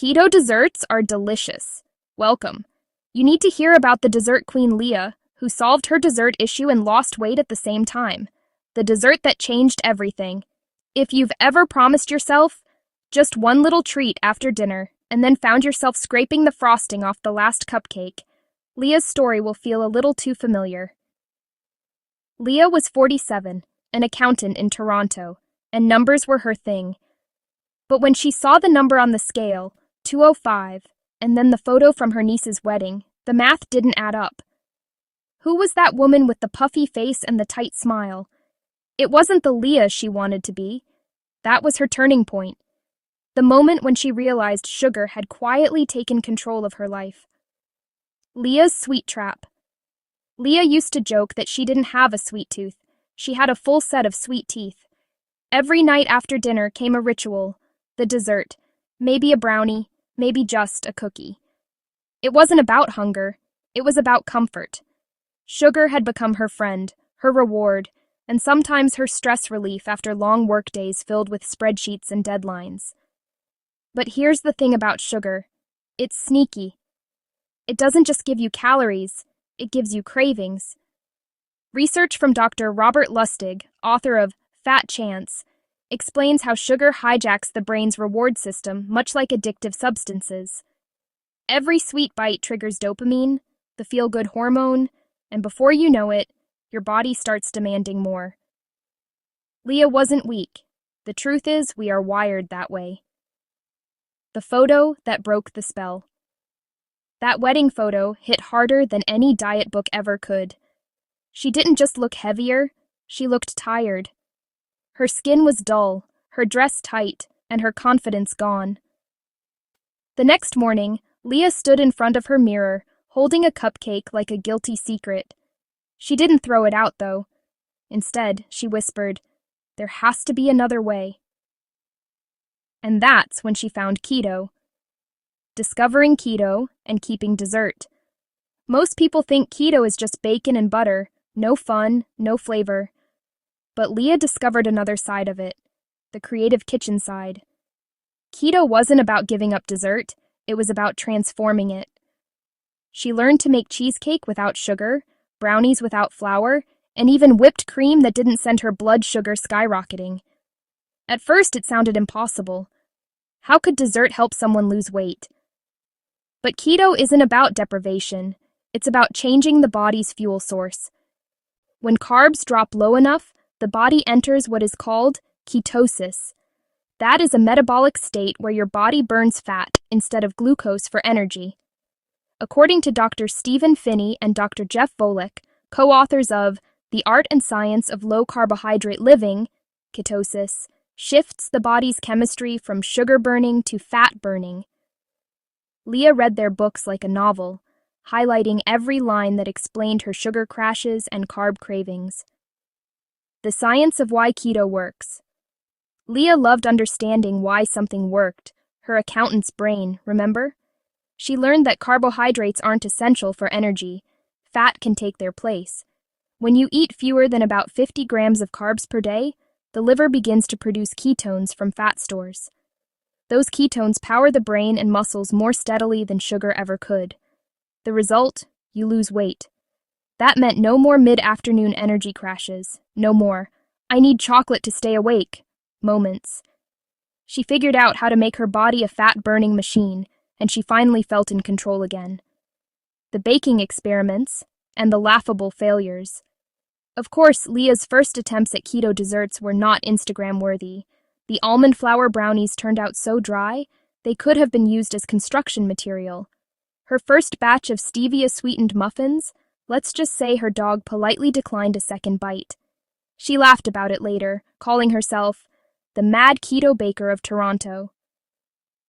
Keto desserts are delicious. Welcome. You need to hear about the dessert queen Leah, who solved her dessert issue and lost weight at the same time. The dessert that changed everything. If you've ever promised yourself just one little treat after dinner and then found yourself scraping the frosting off the last cupcake, Leah's story will feel a little too familiar. Leah was 47, an accountant in Toronto, and numbers were her thing. But when she saw the number on the scale, 205, and then the photo from her niece's wedding, the math didn't add up. Who was that woman with the puffy face and the tight smile? It wasn't the Leah she wanted to be. That was her turning point. The moment when she realized sugar had quietly taken control of her life. Leah's sweet trap. Leah used to joke that she didn't have a sweet tooth. She had a full set of sweet teeth. Every night after dinner came a ritual, the dessert, maybe a brownie, maybe just a cookie. It wasn't about hunger, it was about comfort. Sugar had become her friend, her reward, and sometimes her stress relief after long work days filled with spreadsheets and deadlines. But here's the thing about sugar. It's sneaky. It doesn't just give you calories, it gives you cravings. Research from Dr. Robert Lustig, author of Fat Chance, explains how sugar hijacks the brain's reward system, much like addictive substances. Every sweet bite triggers dopamine, the feel-good hormone, and before you know it, your body starts demanding more. Leah wasn't weak. The truth is, we are wired that way. The photo that broke the spell. That wedding photo hit harder than any diet book ever could. She didn't just look heavier, she looked tired. Her skin was dull, her dress tight, and her confidence gone. The next morning, Leah stood in front of her mirror, holding a cupcake like a guilty secret. She didn't throw it out, though. Instead, she whispered, "There has to be another way." And that's when she found keto. Discovering keto and keeping dessert. Most people think keto is just bacon and butter, no fun, no flavor. But Leah discovered another side of it, the creative kitchen side. Keto wasn't about giving up dessert, it was about transforming it. She learned to make cheesecake without sugar, brownies without flour, and even whipped cream that didn't send her blood sugar skyrocketing. At first, it sounded impossible. How could dessert help someone lose weight? But keto isn't about deprivation. It's about changing the body's fuel source. When carbs drop low enough, the body enters what is called ketosis. That is a metabolic state where your body burns fat instead of glucose for energy. According to Dr. Stephen Phinney and Dr. Jeff Volek, co-authors of The Art and Science of Low Carbohydrate Living, ketosis shifts the body's chemistry from sugar burning to fat burning. Leah read their books like a novel, highlighting every line that explained her sugar crashes and carb cravings. The science of why keto works. Leah loved understanding why something worked, her accountant's brain, remember? She learned that carbohydrates aren't essential for energy. Fat can take their place. When you eat fewer than about 50 grams of carbs per day, the liver begins to produce ketones from fat stores. Those ketones power the brain and muscles more steadily than sugar ever could. The result? You lose weight. That meant no more mid-afternoon energy crashes. No more, "I need chocolate to stay awake," moments. She figured out how to make her body a fat-burning machine, and she finally felt in control again. The baking experiments, and the laughable failures. Of course, Leah's first attempts at keto desserts were not Instagram-worthy. The almond flour brownies turned out so dry, they could have been used as construction material. Her first batch of stevia-sweetened muffins, let's just say her dog politely declined a second bite. She laughed about it later, calling herself the Mad Keto Baker of Toronto.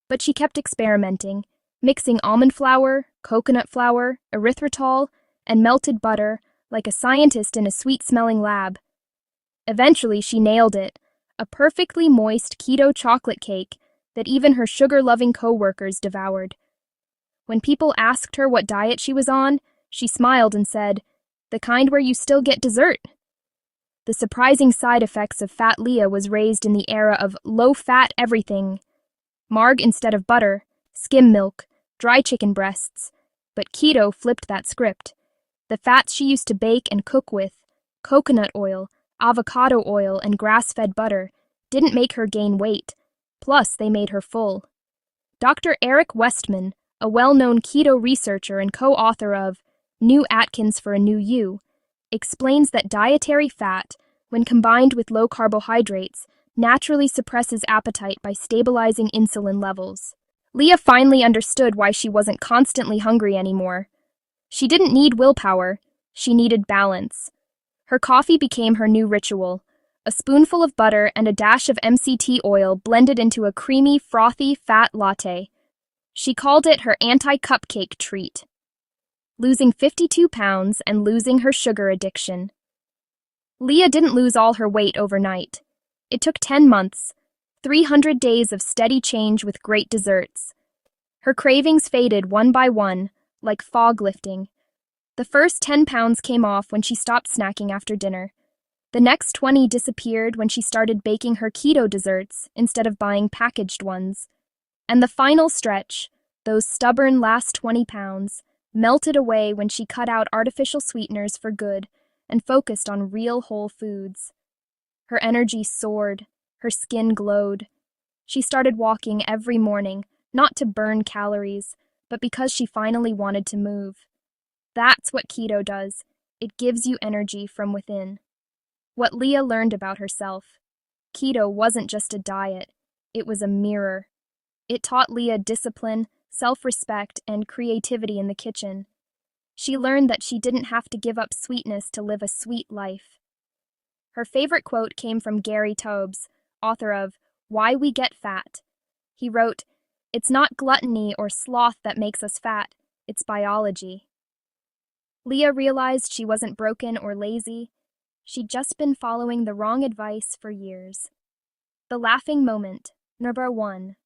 But she kept experimenting, mixing almond flour, coconut flour, erythritol, and melted butter like a scientist in a sweet-smelling lab. Eventually, she nailed it, a perfectly moist keto chocolate cake that even her sugar-loving co-workers devoured. When people asked her what diet she was on, she smiled and said, "The kind where you still get dessert." The surprising side effects of Fat Leah was raised in the era of low-fat everything. Marg instead of butter, skim milk, dry chicken breasts. But keto flipped that script. The fats she used to bake and cook with, coconut oil, avocado oil, and grass-fed butter, didn't make her gain weight. Plus, they made her full. Dr. Eric Westman, a well-known keto researcher and co-author of New Atkins for a New You, explains that dietary fat, when combined with low carbohydrates, naturally suppresses appetite by stabilizing insulin levels. Leah finally understood why she wasn't constantly hungry anymore. She didn't need willpower, she needed balance. Her coffee became her new ritual, a spoonful of butter and a dash of MCT oil blended into a creamy, frothy, fat latte. She called it her anti-cupcake treat. Losing 52 pounds and losing her sugar addiction. Leah didn't lose all her weight overnight. It took 10 months, 300 days of steady change with great desserts. Her cravings faded one by one, like fog lifting. The first 10 pounds came off when she stopped snacking after dinner. The next 20 disappeared when she started baking her keto desserts instead of buying packaged ones. And the final stretch, those stubborn last 20 pounds, melted away when she cut out artificial sweeteners for good and focused on real whole foods. Her energy soared, her skin glowed. She started walking every morning, not to burn calories, but because she finally wanted to move. That's what keto does. It gives you energy from within. What Leah learned about herself. Keto wasn't just a diet, it was a mirror. It taught Leah discipline, self-respect, and creativity in the kitchen. She learned that she didn't have to give up sweetness to live a sweet life. Her favorite quote came from Gary Taubes, author of Why We Get Fat. He wrote, "It's not gluttony or sloth that makes us fat, it's biology." Leah realized she wasn't broken or lazy. She'd just been following the wrong advice for years. The laughing moment, number 1.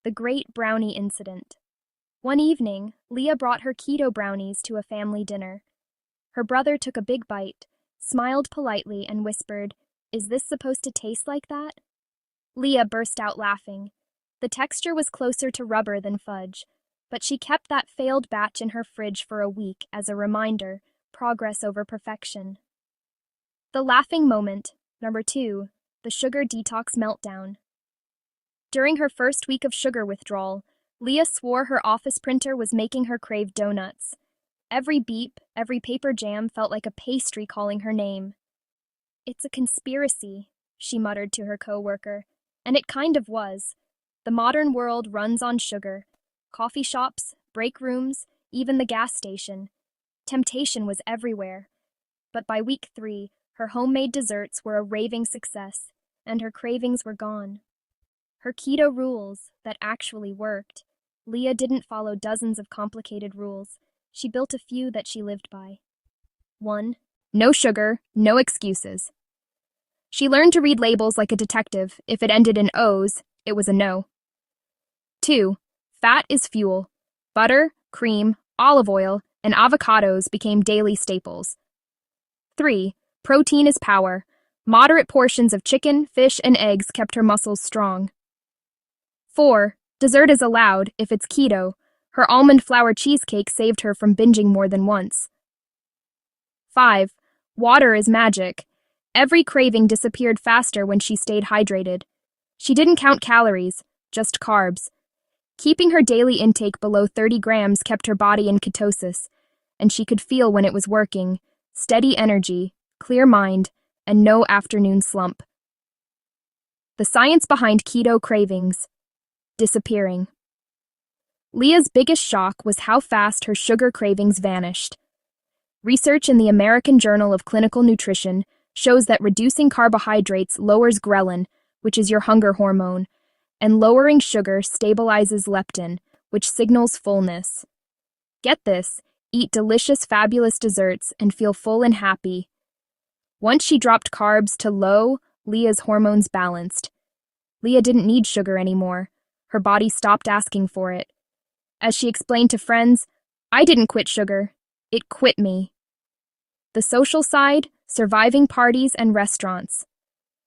The Great Brownie Incident. One evening, Leah brought her keto brownies to a family dinner. Her brother took a big bite, smiled politely, and whispered, "Is this supposed to taste like that?" Leah burst out laughing. The texture was closer to rubber than fudge, but she kept that failed batch in her fridge for a week as a reminder, progress over perfection. The laughing moment, number 2, the sugar detox meltdown. During her first week of sugar withdrawal, Leah swore her office printer was making her crave donuts. Every beep, every paper jam felt like a pastry calling her name. "It's a conspiracy," she muttered to her coworker, and it kind of was. The modern world runs on sugar. Coffee shops, break rooms, even the gas station. Temptation was everywhere. But by week 3, her homemade desserts were a raving success, and her cravings were gone. Her keto rules, that actually worked. Leah didn't follow dozens of complicated rules. She built a few that she lived by. 1. No sugar, no excuses. She learned to read labels like a detective. If it ended in O's, it was a no. 2. Fat is fuel. Butter, cream, olive oil, and avocados became daily staples. 3. Protein is power. Moderate portions of chicken, fish, and eggs kept her muscles strong. 4. Dessert is allowed if it's keto. Her almond flour cheesecake saved her from binging more than once. 5. Water is magic. Every craving disappeared faster when she stayed hydrated. She didn't count calories, just carbs. Keeping her daily intake below 30 grams kept her body in ketosis, and she could feel when it was working, steady energy, clear mind, and no afternoon slump. The science behind keto cravings. Disappearing. Leah's biggest shock was how fast her sugar cravings vanished. Research in the American Journal of Clinical Nutrition shows that reducing carbohydrates lowers ghrelin, which is your hunger hormone, and lowering sugar stabilizes leptin, which signals fullness. Get this, eat delicious, fabulous desserts and feel full and happy. Once she dropped carbs to low, Leah's hormones balanced. Leah didn't need sugar anymore. Her body stopped asking for it. As she explained to friends, "I didn't quit sugar. It quit me." The social side, surviving parties and restaurants.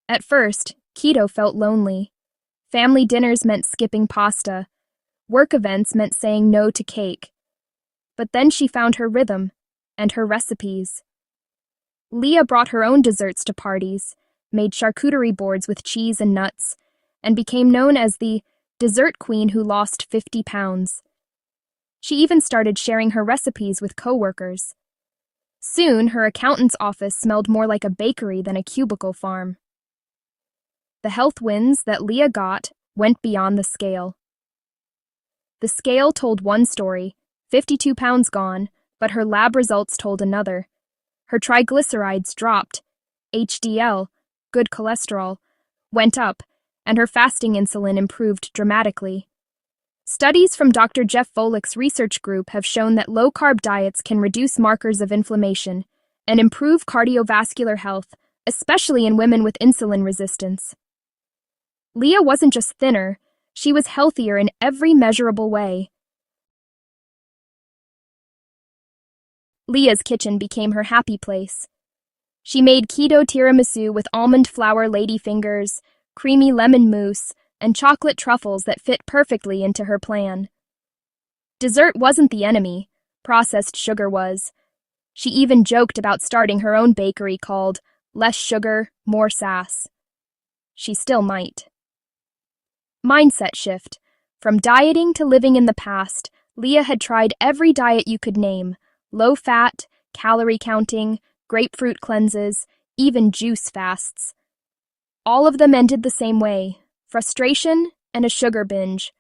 At first, keto felt lonely. Family dinners meant skipping pasta. Work events meant saying no to cake. But then she found her rhythm and her recipes. Leah brought her own desserts to parties, made charcuterie boards with cheese and nuts, and became known as the dessert queen who lost 50 pounds. She even started sharing her recipes with coworkers. Soon, her accountant's office smelled more like a bakery than a cubicle farm. The health wins that Leah got went beyond the scale. The scale told one story, 52 pounds gone, but her lab results told another. Her triglycerides dropped, HDL, good cholesterol, went up, and her fasting insulin improved dramatically. Studies from Dr. Jeff Volek's research group have shown that low-carb diets can reduce markers of inflammation and improve cardiovascular health, especially in women with insulin resistance. Leah wasn't just thinner, she was healthier in every measurable way. Leah's kitchen became her happy place. She made keto tiramisu with almond flour ladyfingers, creamy lemon mousse, and chocolate truffles that fit perfectly into her plan. Dessert wasn't the enemy, processed sugar was. She even joked about starting her own bakery called Less Sugar, More Sass. She still might. Mindset shift. From dieting to living in the past, Leah had tried every diet you could name: low-fat, calorie counting, grapefruit cleanses, even juice fasts. All of them ended the same way: frustration and a sugar binge.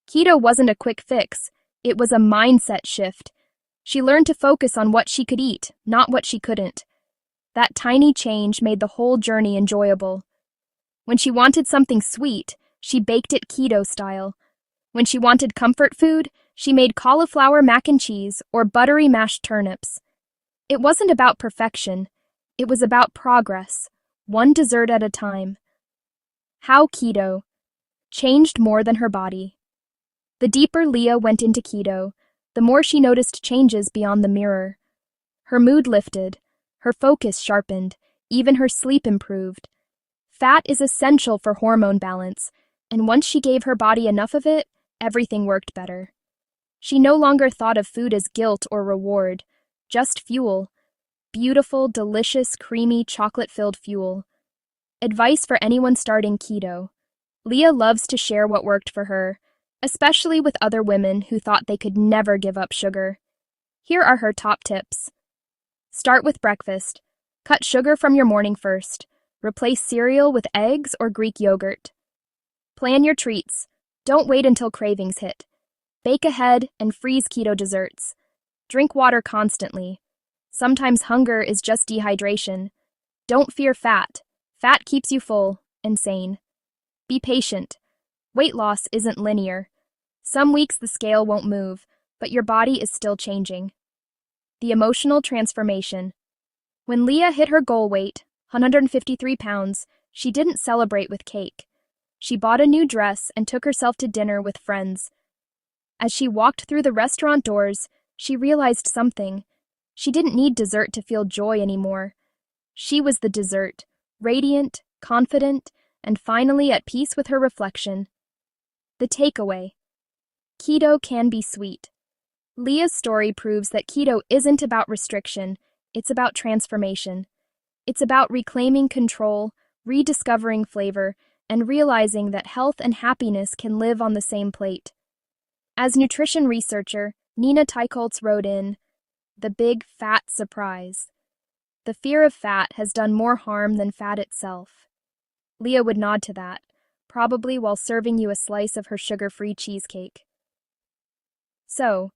Keto wasn't a quick fix, it was a mindset shift. She learned to focus on what she could eat, not what she couldn't. That tiny change made the whole journey enjoyable. When she wanted something sweet, she baked it keto style. When she wanted comfort food, she made cauliflower mac and cheese or buttery mashed turnips. It wasn't about perfection, it was about progress, one dessert at a time. How keto changed more than her body. The deeper Leah went into keto, the more she noticed changes beyond the mirror. Her mood lifted, her focus sharpened, even her sleep improved. Fat is essential for hormone balance, and once she gave her body enough of it, everything worked better. She no longer thought of food as guilt or reward, just fuel. Beautiful, delicious, creamy, chocolate-filled fuel. Advice for anyone starting keto. Leah loves to share what worked for her, especially with other women who thought they could never give up sugar. Here are her top tips. Start with breakfast. Cut sugar from your morning first. Replace cereal with eggs or Greek yogurt. Plan your treats. Don't wait until cravings hit. Bake ahead and freeze keto desserts. Drink water constantly. Sometimes hunger is just dehydration. Don't fear fat. Fat keeps you full and sane. Be patient. Weight loss isn't linear. Some weeks the scale won't move, but your body is still changing. The emotional transformation. When Leah hit her goal weight, 153 pounds, she didn't celebrate with cake. She bought a new dress and took herself to dinner with friends. As she walked through the restaurant doors, she realized something. She didn't need dessert to feel joy anymore. She was the dessert, radiant, confident, and finally at peace with her reflection. The takeaway. Keto can be sweet. Leah's story proves that keto isn't about restriction, it's about transformation. It's about reclaiming control, rediscovering flavor, and realizing that health and happiness can live on the same plate. As nutrition researcher, Nina Teichholz wrote in, "The big fat surprise. The fear of fat has done more harm than fat itself." Leah would nod to that, probably while serving you a slice of her sugar-free cheesecake. So,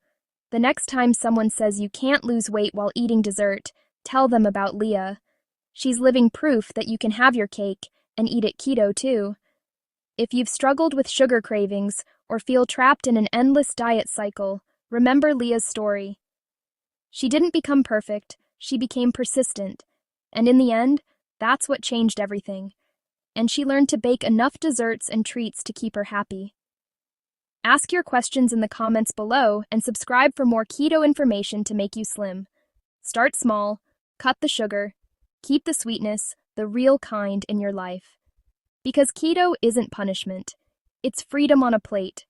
the next time someone says you can't lose weight while eating dessert, tell them about Leah. She's living proof that you can have your cake and eat it keto too. If you've struggled with sugar cravings or feel trapped in an endless diet cycle, remember Leah's story. She didn't become perfect, she became persistent, and in the end, that's what changed everything. And she learned to bake enough desserts and treats to keep her happy. Ask your questions in the comments below and subscribe for more keto information to make you slim. Start small, cut the sugar, keep the sweetness, the real kind in your life. Because keto isn't punishment, it's freedom on a plate.